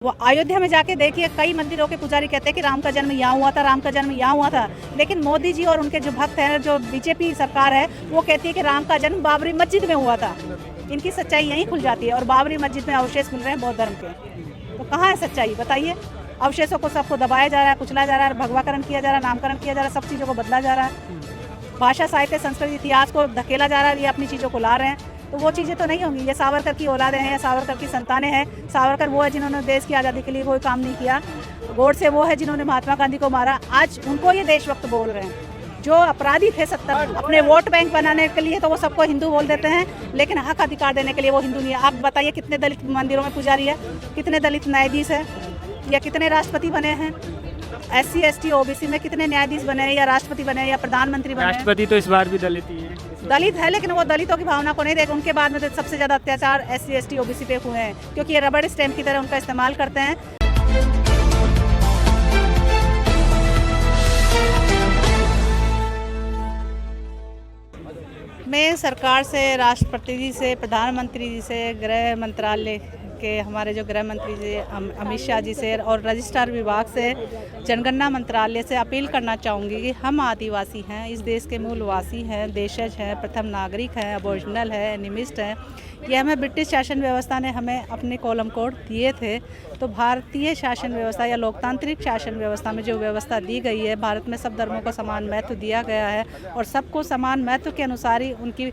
वो अयोध्या में जाके देखिए, कई मंदिरों के पुजारी कहते हैं कि राम का जन्म यहाँ हुआ था, राम का जन्म यहाँ हुआ था, लेकिन मोदी जी और उनके जो भक्त हैं, जो बीजेपी सरकार है, वो कहती है कि राम का जन्म बाबरी मस्जिद में हुआ था। इनकी सच्चाई यहीं खुल जाती है। और बाबरी मस्जिद में अवशेष मिल रहे हैं बौद्ध धर्म के, तो कहाँ है सच्चाई बताइए। अवशेषों को सबको दबाया जा रहा है, कुचला जा रहा है, भगवाकरण किया जा रहा है, नामकरण किया जा रहा है, सब चीज़ों को बदला जा रहा है, भाषा साहित्य संस्कृति इतिहास को धकेला जा रहा है, ये अपनी चीज़ों को ला रहे हैं, तो वो चीज़ें तो नहीं होंगी। ये सावरकर की औलादें हैं या सावरकर की संतानें हैं। सावरकर वो है जिन्होंने देश की आज़ादी के लिए कोई काम नहीं किया, गोडसे वो है जिन्होंने महात्मा गांधी को मारा। आज उनको ये देशभक्त बोल रहे हैं। जो अपराधी थे 70 अपने वोट बैंक बनाने के लिए तो वो सबको हिंदू बोल देते हैं, लेकिन हक अधिकार देने के लिए वो हिंदू नहीं है। आप बताइए कितने दलित मंदिरों में पुजारी है, कितने दलित न्यायाधीश है, या कितने राष्ट्रपति बने हैं। SC ST OBC में कितने न्यायाधीश बने हैं, या राष्ट्रपति बने हैं, या प्रधानमंत्री बने हैं। राष्ट्रपति तो इस बार भी दलित ही है। दलित है, लेकिन वो दलितों की भावना को नहीं देख। उनके बाद में तो सबसे ज़्यादा अत्याचार SC ST OBC पे हुए हैं, क्योंकि ये रबड़ स्टैम्प की तरह उनका इस्तेमाल करते हैं। मैं सरकार से, राष्ट्रपति जी से, प्रधानमंत्री जी से, गृह मंत्रालय के हमारे जो गृह मंत्री जी अमित शाह जी से और रजिस्ट्रार विभाग से, जनगणना मंत्रालय से अपील करना चाहूँगी कि हम आदिवासी हैं, इस देश के मूलवासी हैं, देशज हैं, प्रथम नागरिक हैं, अबोरिजिनल है, निमिस्ट हैं। ये हमें ब्रिटिश शासन व्यवस्था ने हमें अपने कॉलम कोड दिए थे। तो भारतीय शासन व्यवस्था या लोकतांत्रिक शासन व्यवस्था में जो व्यवस्था दी गई है, भारत में सब धर्मों को समान महत्व दिया गया है और सबको समान महत्व के अनुसार ही उनकी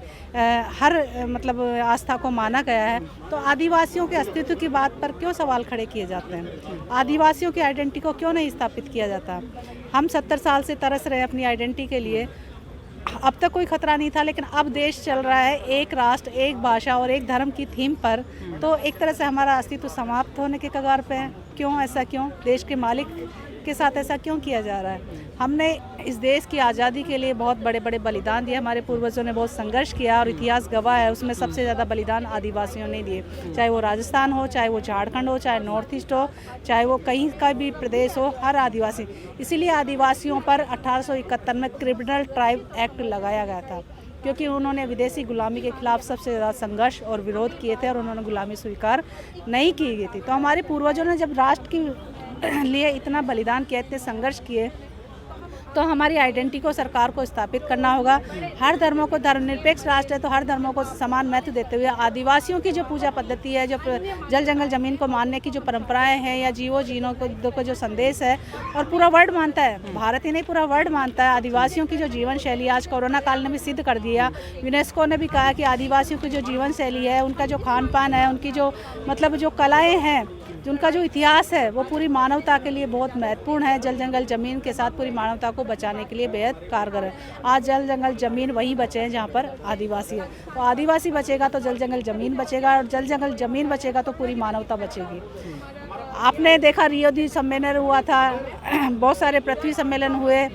हर मतलब आस्था को माना गया है। तो आदिवासियों के अस्तित्व की बात पर क्यों सवाल खड़े किए जाते हैं? आदिवासियों की आइडेंटिटी को क्यों नहीं स्थापित किया जाता? हम 70 साल से तरस रहे अपनी आइडेंटिटी के लिए। अब तक कोई खतरा नहीं था, लेकिन अब देश चल रहा है एक राष्ट्र, एक भाषा और एक धर्म की थीम पर। तो एक तरह से हमारा अस्तित्व समाप्त होने के कगार पे है। क्यों ऐसा? क्यों देश के मालिक के साथ ऐसा क्यों किया जा रहा है? हमने इस देश की आज़ादी के लिए बहुत बड़े बड़े बलिदान दिए, हमारे पूर्वजों ने बहुत संघर्ष किया और इतिहास गवाह है, उसमें सबसे ज़्यादा बलिदान आदिवासियों ने दिए। चाहे वो राजस्थान हो, चाहे वो झारखंड हो, चाहे नॉर्थ ईस्ट हो, चाहे वो कहीं का भी प्रदेश हो, हर आदिवासी। इसीलिए आदिवासियों पर 1871 में क्रिमिनल ट्राइब एक्ट लगाया गया था, क्योंकि उन्होंने विदेशी गुलामी के खिलाफ सबसे ज़्यादा संघर्ष और विरोध किए थे और उन्होंने गुलामी स्वीकार नहीं की गई थी। तो हमारे पूर्वजों ने जब राष्ट्र के लिए इतना बलिदान किया, इतने संघर्ष किए, तो हमारी आइडेंटिटी को सरकार को स्थापित करना होगा। हर धर्मों को, धर्मनिरपेक्ष राष्ट्र है तो हर धर्मों को समान महत्व देते हुए आदिवासियों की जो पूजा पद्धति है, जो जल जंगल जमीन को मानने की जो परंपराएं हैं, या जीवो जीनों को जो संदेश है, और पूरा वर्ल्ड मानता है, भारत ही नहीं पूरा वर्ल्ड मानता है आदिवासियों की जो जीवन शैली। आज कोरोना काल ने भी सिद्ध कर दिया, यूनेस्को ने भी कहा कि आदिवासियों की जो जीवन शैली है, उनका जो खान पान है, उनकी जो मतलब जो कलाएँ हैं, उनका जो इतिहास है, वो पूरी मानवता के लिए बहुत महत्वपूर्ण है। जल जंगल ज़मीन के साथ पूरी मानवता को बचाने के लिए बेहद कारगर है। आज जल जंगल ज़मीन वहीं बचे हैं जहाँ पर आदिवासी है। तो आदिवासी बचेगा तो जल जंगल ज़मीन बचेगा, और जल जंगल ज़मीन बचेगा तो पूरी मानवता बचेगी। आपने देखा रियो दी सम्मेलन हुआ था, बहुत सारे पृथ्वी सम्मेलन हुए।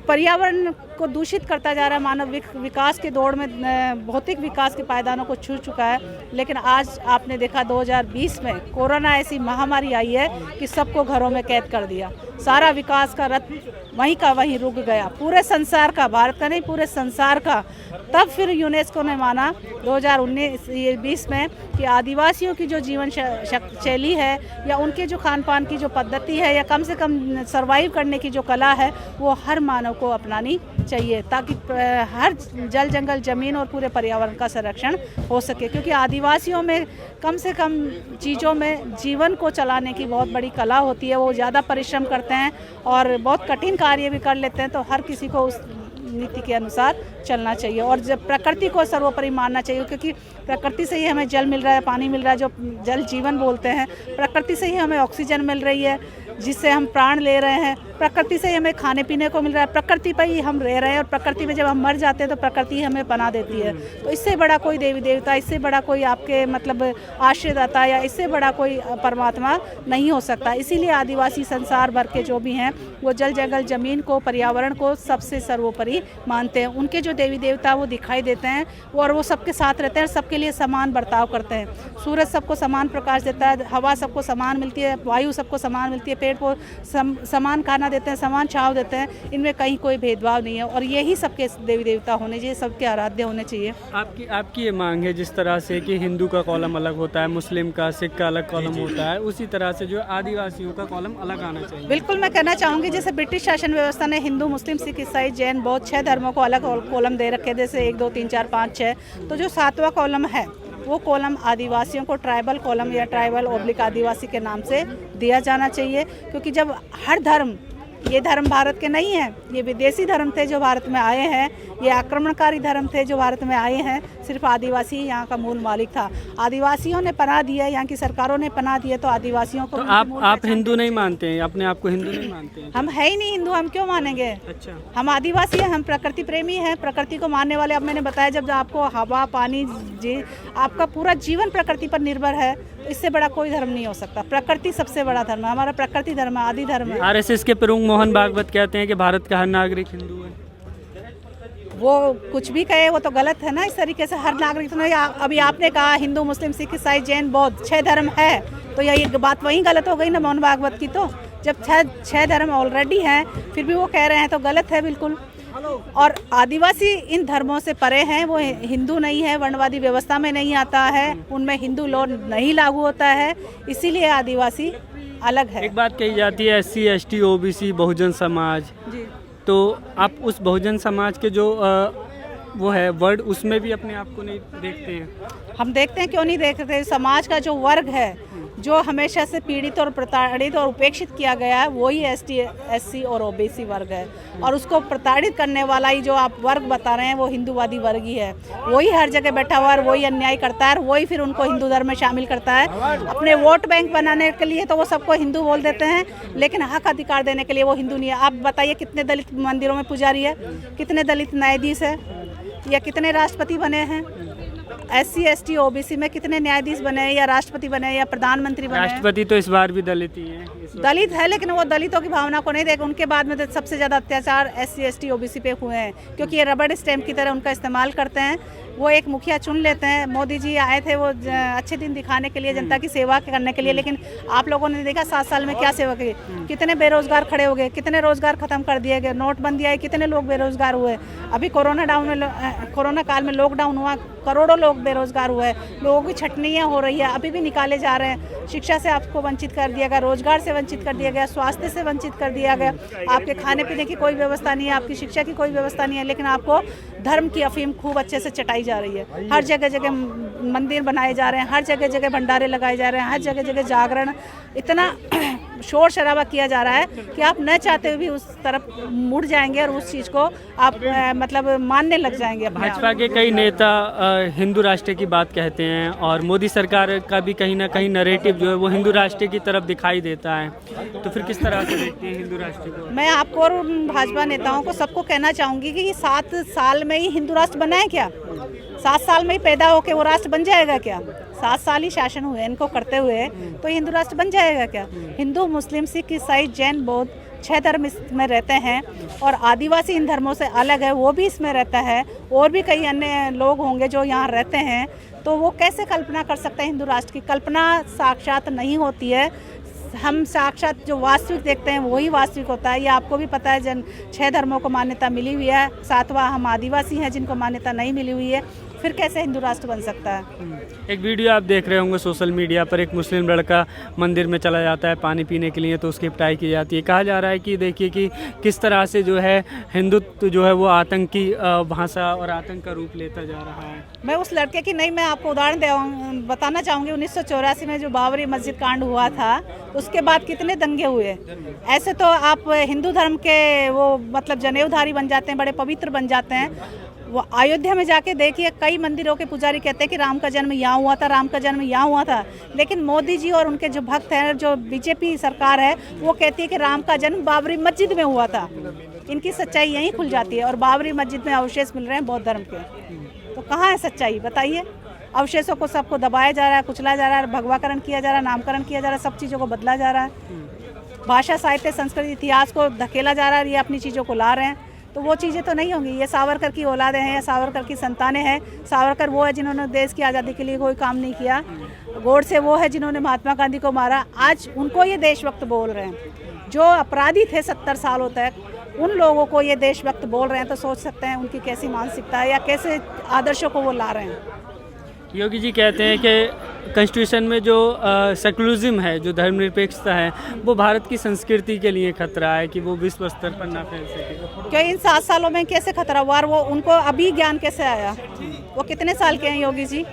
पर्यावरण को दूषित करता जा रहा है, मानव विकास के दौड़ में भौतिक विकास के पायदानों को छू चुका है। लेकिन आज आपने देखा 2020 में कोरोना ऐसी महामारी आई है कि सबको घरों में कैद कर दिया। सारा विकास का रथ वहीं का वहीं रुक गया, पूरे संसार का, भारत का नहीं पूरे संसार का। तब फिर यूनेस्को ने माना 2019-20 में कि आदिवासियों की जो जीवन शैली है, या उनके जो खान पान की जो पद्धति है, या कम से कम सर्वाइव करने की जो कला है, वो हर मानव को अपनानी चाहिए, ताकि हर जल जंगल ज़मीन और पूरे पर्यावरण का संरक्षण हो सके। क्योंकि आदिवासियों में कम से कम चीज़ों में जीवन को चलाने की बहुत बड़ी कला होती है। वो ज़्यादा परिश्रम करते हैं और बहुत कठिन कार्य भी कर लेते हैं। तो हर किसी को उस नीति के अनुसार चलना चाहिए और जब प्रकृति को सर्वोपरि मानना चाहिए, क्योंकि प्रकृति से ही हमें जल मिल रहा है, पानी मिल रहा है, जो जल जीवन बोलते हैं। प्रकृति से ही हमें ऑक्सीजन मिल रही है, जिससे हम प्राण ले रहे हैं। प्रकृति से ही हमें खाने पीने को मिल रहा है, प्रकृति पर ही हम रह रहे हैं। और प्रकृति में जब हम मर जाते हैं तो प्रकृति ही हमें पनाह देती है। तो इससे बड़ा कोई देवी देवता, इससे बड़ा कोई आपके मतलब आश्रयदाता, या इससे बड़ा कोई परमात्मा नहीं हो सकता। इसीलिए आदिवासी संसार भर के जो भी हैं, वो जल जंगल ज़मीन को, पर्यावरण को सबसे सर्वोपरि मानते हैं। उनके जो देवी देवता वो दिखाई देते हैं, और वो सबके साथ रहते हैं, सबके लिए समान बर्ताव करते हैं। सूरज सबको समान प्रकाश देता है, हवा सबको समान मिलती है, वायु सबको समान मिलती है, पेड़ समान खाना देते हैं, समान छाव देते हैं। इनमें कहीं कोई भेदभाव नहीं है और यही सबके देवी देवता होने चाहिए, सबके आराध्य होने चाहिए। आपकी ये मांग है जिस तरह से कि हिंदू का कॉलम अलग होता है, मुस्लिम का, सिख का अलग कॉलम होता है, उसी तरह से जो आदिवासियों का कॉलम अलग आना चाहिए। बिल्कुल, मैं कहना चाहूँगी जैसे ब्रिटिश शासन व्यवस्था ने हिंदू, मुस्लिम, सिख, ईसाई, जैन, बौद्ध 6 धर्मों को अलग कॉलम दे रखे, जैसे 1 2 3 4 5 6, तो जो 7वां कॉलम है वो कॉलम आदिवासियों को ट्राइबल कॉलम या ट्राइबल ओब्लिक आदिवासी के नाम से दिया जाना चाहिए। क्योंकि जब हर धर्म, ये धर्म भारत के नहीं हैं, ये विदेशी धर्म थे जो भारत में आए हैं, ये आक्रमणकारी धर्म थे जो भारत में आए हैं, सिर्फ आदिवासी ही यहाँ का मूल मालिक था। आदिवासियों ने पनाह दी है, यहाँ की सरकारों ने पनाह दी है, तो आदिवासियों को तो आप हिंदू नहीं मानते हैं, अपने आप को हिंदू नहीं मानते हैं? हम है ही नहीं हिंदू, हम क्यों मानेंगे? अच्छा, हम आदिवासी हैं, हम प्रकृति प्रेमी हैं, प्रकृति को मानने वाले। अब मैंने बताया जब आपको हवा, पानी, जी, आपका पूरा जीवन प्रकृति पर निर्भर है, इससे बड़ा कोई धर्म नहीं हो सकता। प्रकृति सबसे बड़ा धर्म है, हमारा प्रकृति धर्म है, आदि धर्म है। आरएसएस के प्रमुख मोहन भागवत कहते हैं कि भारत का हर नागरिक हिंदू है। वो कुछ भी कहे वो तो गलत है ना। इस तरीके से हर नागरिक तो नहीं, अभी आपने कहा हिंदू, मुस्लिम, सिख, ईसाई, जैन, बौद्ध 6 धर्म है, तो यही बात वही गलत हो गई ना मोहन भागवत की। तो जब 6 धर्म ऑलरेडी हैं फिर भी वो कह रहे हैं तो गलत है बिल्कुल। और आदिवासी इन धर्मों से परे हैं, वो हिंदू नहीं है, वर्णवादी व्यवस्था में नहीं आता है, उनमें हिंदू लॉ नहीं लागू होता है, इसीलिए आदिवासी अलग है। एक बात कही जाती है SC ST OBC Bahujan Samaj जी, तो आप उस बहुजन समाज के जो वो है वर्ड, उसमें भी अपने आप को नहीं देखते हैं? हम देखते हैं, क्यों नहीं देखते। समाज का जो वर्ग है, जो हमेशा से पीड़ित और प्रताड़ित और उपेक्षित किया गया है, वही ST SC और OBC वर्ग है। और उसको प्रताड़ित करने वाला ही जो आप वर्ग बता रहे हैं वो हिंदूवादी वर्ग ही है। वही हर जगह बैठा हुआ है, वही अन्याय करता है, वही फिर उनको हिंदू धर्म में शामिल करता है। अपने वोट बैंक बनाने के लिए तो वो सबको हिंदू बोल देते हैं, लेकिन हक अधिकार देने के लिए वो हिंदू नहीं है। आप बताइए कितने दलित मंदिरों में पुजारी है, कितने दलित न्यायाधीश है, या कितने राष्ट्रपति बने हैं? SC ST OBC में कितने न्यायाधीश बने या राष्ट्रपति बने या प्रधानमंत्री बने? राष्ट्रपति तो इस बार भी दलित ही है। दलित है, लेकिन वो दलितों की भावना को नहीं देख। उनके बाद में तो सबसे ज़्यादा अत्याचार SC ST OBC पे हुए हैं, क्योंकि ये रबड़ स्टैम्प की तरह उनका इस्तेमाल करते हैं। वो एक मुखिया चुन लेते हैं। मोदी जी आए थे वो अच्छे दिन दिखाने के लिए, जनता की सेवा करने के लिए, लेकिन आप लोगों ने देखा 7 साल में क्या सेवा की। कितने बेरोजगार खड़े हो गए, कितने रोजगार खत्म कर दिए गए, नोटबंदी आई, कितने लोग बेरोजगार हुए। अभी कोरोना काल में लॉकडाउन हुआ, करोड़ों लोग बेरोजगार हुए, लोगों की छटनियाँ हो रही है, अभी भी निकाले जा रहे हैं। शिक्षा से आपको वंचित कर दिया गया, रोजगार से वंचित कर दिया गया, स्वास्थ्य से वंचित कर दिया गया। आपके खाने पीने की कोई व्यवस्था नहीं है, आपकी शिक्षा की कोई व्यवस्था नहीं है, लेकिन आपको धर्म की अफीम खूब अच्छे से चटाई जा रही है। हर जगह जगह मंदिर बनाए जा रहे हैं, हर जगह जगह भंडारे लगाए जा रहे हैं, हर जगह जगह जागरण, इतना शोर शराबा किया जा रहा है कि आप न चाहते हुए भी उस तरफ मुड़ जाएंगे और उस चीज़ को आप मतलब मानने लग जाएंगे। भाजपा के कई नेता हिंदू राष्ट्र की बात कहते हैं और मोदी सरकार का भी कहीं ना कहीं नैरेटिव जो है वो हिंदू राष्ट्र की तरफ दिखाई देता है, तो फिर किस तरह से देखते हैं हिंदू राष्ट्र को? मैं आपको और भाजपा नेताओं को सबको कहना चाहूँगी कि 7 साल में ही हिंदू राष्ट्र बना है क्या? 7 साल में ही पैदा होके वो राष्ट्र बन जाएगा क्या? 7 साल ही शासन हुए इनको करते हुए, तो हिंदू राष्ट्र बन जाएगा क्या? हिंदू, मुस्लिम, सिख, ईसाई, जैन, बौद्ध 6 धर्म इसमें रहते हैं और आदिवासी इन धर्मों से अलग है, वो भी इसमें रहता है। और भी कई अन्य लोग होंगे जो यहाँ रहते हैं, तो वो कैसे कल्पना कर सकते हैं हिंदू राष्ट्र की? कल्पना साक्षात नहीं होती है। हम साक्षात जो वास्तविक देखते हैं वही वास्तविक होता है। ये आपको भी पता है, 6 धर्मों को मान्यता मिली हुई है, 7वां हम आदिवासी हैं जिनको मान्यता नहीं मिली हुई है, फिर कैसे हिंदू राष्ट्र बन सकता है? एक वीडियो आप देख रहे होंगे सोशल मीडिया पर, एक मुस्लिम लड़का मंदिर में चला जाता है पानी पीने के लिए, तो उसकी पिटाई की जाती है। कहा जा रहा है कि देखिए कि किस तरह से जो है हिंदुत्व जो है वो आतंकी भाषा और आतंक का रूप लेता जा रहा है। मैं उस लड़के की नहीं, मैं आपको उदाहरण बताना चाहूँगी। 1984 में जो बाबरी मस्जिद कांड हुआ था, उसके बाद कितने दंगे हुए। ऐसे तो आप हिंदू धर्म के वो मतलब जनेऊधारी बन जाते हैं, बड़े पवित्र बन जाते हैं। वो अयोध्या में जाके देखिए, कई मंदिरों के पुजारी कहते हैं कि राम का जन्म यहाँ हुआ था, राम का जन्म यहाँ हुआ था, लेकिन मोदी जी और उनके जो भक्त हैं, जो बीजेपी सरकार है, वो कहती है कि राम का जन्म बाबरी मस्जिद में हुआ था। इनकी सच्चाई यहीं खुल जाती है। और बाबरी मस्जिद में अवशेष मिल रहे हैं बौद्ध धर्म के, तो कहाँ है सच्चाई बताइए? अवशेषों को सबको दबाया जा रहा है, कुचला जा रहा है, भगवाकरण किया जा रहा है, नामकरण किया जा रहा है, सब चीज़ों को बदला जा रहा है। भाषा, साहित्य, संस्कृति, इतिहास को धकेला जा रहा है, ये अपनी चीज़ों को ला रहे हैं, तो वो चीज़ें तो नहीं होंगी। ये सावरकर की औलादें हैं या सावरकर की संतानें हैं। सावरकर वो है जिन्होंने देश की आज़ादी के लिए कोई काम नहीं किया। गोडसे वो है जिन्होंने महात्मा गांधी को मारा, आज उनको ये देशभक्त बोल रहे हैं। जो अपराधी थे 70 सालों तक, उन लोगों को ये देशभक्त बोल रहे हैं, तो सोच सकते हैं उनकी कैसी मानसिकता है या कैसे आदर्शों को वो ला रहे हैं। योगी जी कहते हैं कि कॉन्स्टिट्यूशन में जो सेकुलरिज्म है, जो धर्मनिरपेक्षता है, वो भारत की संस्कृति के लिए खतरा है कि वो विश्व स्तर पर ना फैल सके। क्या इन 7 सालों में कैसे खतरा हुआ? और वो उनको अभी ज्ञान कैसे आया? वो कितने साल के हैं योगी जी?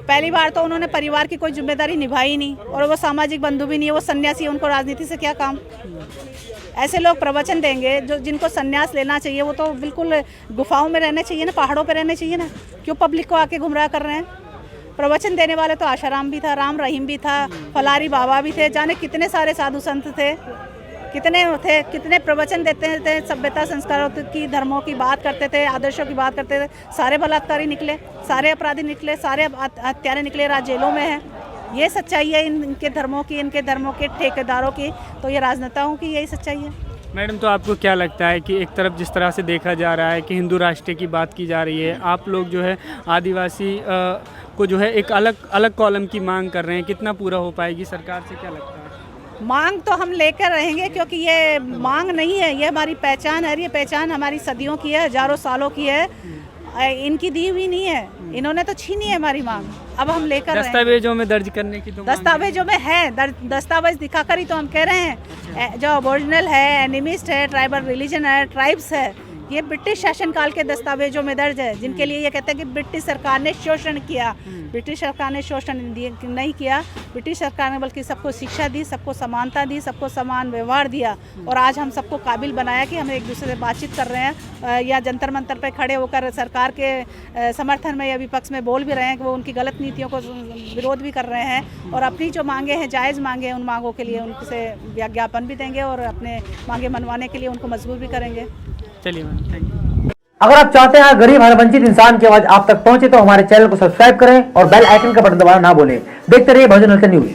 पहली बार तो उन्होंने परिवार की कोई जिम्मेदारी निभाई नहीं, और वो सामाजिक बंधु भी नहीं है, वो सन्यासी, उनको राजनीति से क्या काम? ऐसे लोग प्रवचन देंगे जो जिनको सन्यास लेना चाहिए, वो तो बिल्कुल गुफाओं में रहने चाहिए ना, पहाड़ों पे रहने चाहिए ना, क्यों पब्लिक को आके गुमराह कर रहे हैं? प्रवचन देने वाले तो आशाराम भी था, राम रहीम भी था, फलारी बाबा भी थे, जाने कितने सारे साधु संत थे, कितने प्रवचन देते थे, सभ्यता संस्कारों की, धर्मों की बात करते थे, आदर्शों की बात करते थे। सारे बलात्कारी निकले, सारे अपराधी निकले, सारे हत्यारे निकले, राज जेलों में है। ये सच्चाई है इनके धर्मों की, इनके धर्मों के ठेकेदारों की, तो ये राजनेताओं की यही सच्चाई है। मैडम, तो आपको क्या लगता है कि एक तरफ जिस तरह से देखा जा रहा है कि हिंदू राष्ट्र की बात की जा रही है, आप लोग जो है आदिवासी को जो है एक अलग कॉलम की मांग कर रहे हैं, कितना पूरा हो पाएगी? सरकार से क्या लगता है? मांग तो हम लेकर रहेंगे, क्योंकि ये मांग नहीं है, ये हमारी पहचान है। ये पहचान हमारी सदियों की है, हजारों सालों की है, इनकी दी हुई नहीं है, इन्होंने तो छीनी है हमारी मांग। अब हम लेकर दस्तावेजों में दर्ज करने की तो दस्तावेजों में है, दस्तावेज दिखाकर ही तो हम कह रहे हैं। जो ओरिजिनल है, एनिमिस्ट है, ट्राइबल रिलीजन है, ट्राइब्स है, ये ब्रिटिश शासनकाल के दस्तावेजों में दर्ज है, जिनके लिए ये कहते हैं कि ब्रिटिश सरकार ने शोषण किया। ब्रिटिश सरकार ने शोषण नहीं किया, ब्रिटिश सरकार ने बल्कि सबको शिक्षा दी, सबको समानता दी, सबको समान व्यवहार दिया, और आज हम सबको काबिल बनाया कि हम एक दूसरे से बातचीत कर रहे हैं, या जंतर मंतर पर खड़े होकर सरकार के समर्थन में या विपक्ष में बोल भी रहे हैं कि वो उनकी गलत नीतियों को विरोध भी कर रहे हैं, और अपनी जो मांगे हैं, जायज़ मांगे हैं, उन मांगों के लिए उनसे ज्ञापन भी देंगे और अपने मांगे मनवाने के लिए उनको मजबूर भी करेंगे। चलिए मैम, थैंक यू। अगर आप चाहते हैं गरीब हर वंचित इंसान की आवाज आप तक पहुंचे, तो हमारे चैनल को सब्सक्राइब करें और बेल आइकन का बटन दबाना ना भूलें। देखते रहिए बहुजन हलचल न्यूज।